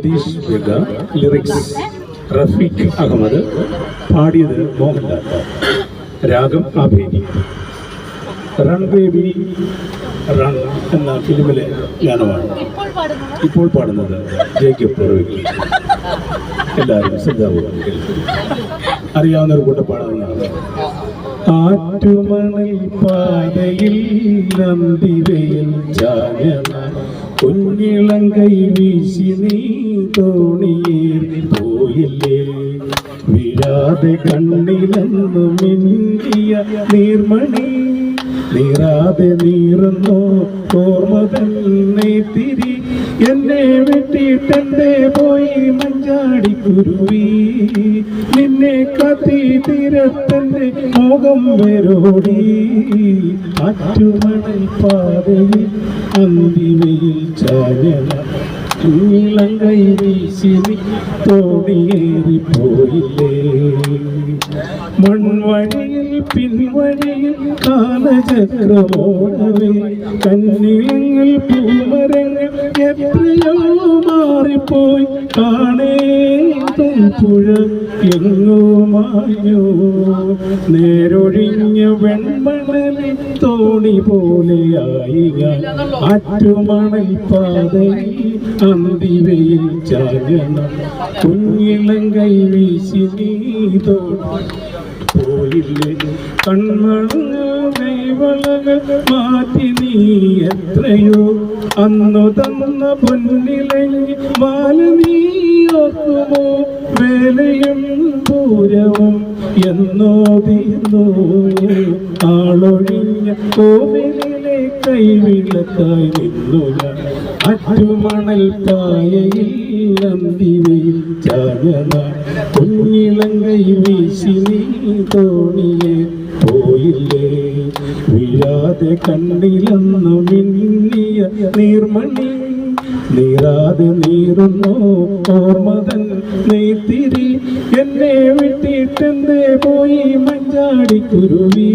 രതീഷ് വിക, ലിറിക്സ് റഫീഖ് അഹമ്മദ്, പാടിയത് മോഹൻലാൽ, രാഗം ആഭേരി. റൺ ബേബി റൺ എന്ന ഫിലിമിലെ ഗാനമാണ് ഇപ്പോൾ പാടുന്നത് ജേക്കബ് പുറവിൽ. എല്ലാവരും ശ്രദ്ധാപൂർവ്വം അറിയാവുന്നവർ കൂടെ പാടാവുന്നതാണ്. ആറ്റുമണൽ പാതയിൽ നന്ദിവയിൽ ചാഞ്ഞ കുഞ്ഞിളം കൈ വീശി നീ തോണിയേറി പോയില്ലേ, വീഴാതെ കണ്ണിലെന്നു മിന്നിയ നീർമണി, നീറാതെ നീറുന്നോ ഓർമ്മ തന്നെ തിരി, എന്നെ വെട്ടിട്ടെന്തേ പോയി മഞ്ചാടിക്കുരുവി, നിന്നെ കത്തി തീരത്തന്റെ മോഹം വേരോടി, ആറ്റുമണൽ പാതയിൽ അന്തിവയിൽ ചാഞ്ഞ നീളങ്കൈ വീശി തോണിയേറി പോയില്ലേ, മൺവഴിയിൽ പിൻവഴിയിൽ കാലചക്രമോടവേ, കന്നിലങ്ങൾ പൂമരങ്ങൾ എത്രയോ മാറിപ്പോയി, കാണേതും പുഴ എങ്ങോ മാഞ്ഞോ, നേരൊഴിഞ്ഞ വെൺമണലിൽ തോണി പോലെയായി ഞാൻ, ആറ്റുമണൽ പാതയിൽ അന്തിവയിൽ ചാഞ്ഞ കുഞ്ഞിളങ്കൈ വീശി നീ പോയില്ലേ, കൺമണങ്ങൾ മാറ്റി നീ എത്രയോ അന്നു തന്ന പൊന്നിലങ്ങി മാല നീ ഓർക്കുമോ, വേലയും പൂരവും എന്നോ തീർന്നു, ആളൊഴിഞ്ഞ കോവിലിലെ കൈവിളക്കായി നിന്നു ഞാൻ, ആറ്റുമണൽ പായയിൽ അന്തിവയിൽ ചാഞ്ഞ കുഞ്ഞിളങ്കൈ വീശി നീ തോണിയെ പോയില്ലേ, വീഴാതെ കണ്ണിലെന്നു മിന്നിയ നീർമണി, നീറാതെ നീറുന്നോ ഓർമ്മതൻ നെയ്ത്തിരി, എന്നെ വിട്ടിട്ടെന്തേ പോയി മഞ്ചാടിക്കുരുവി,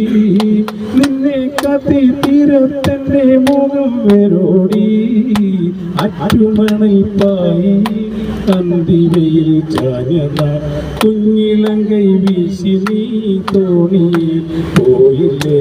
നിന്നെ കത്തി തീരത്തെന്റെ മുഖം വേരോടി, ആറ്റുമണൽ പായി അന്തിവയിൽ ചാഞ്ഞ കുഞ്ഞിളങ്കൈ വീശി നീ തോണി പോയില്ലേ.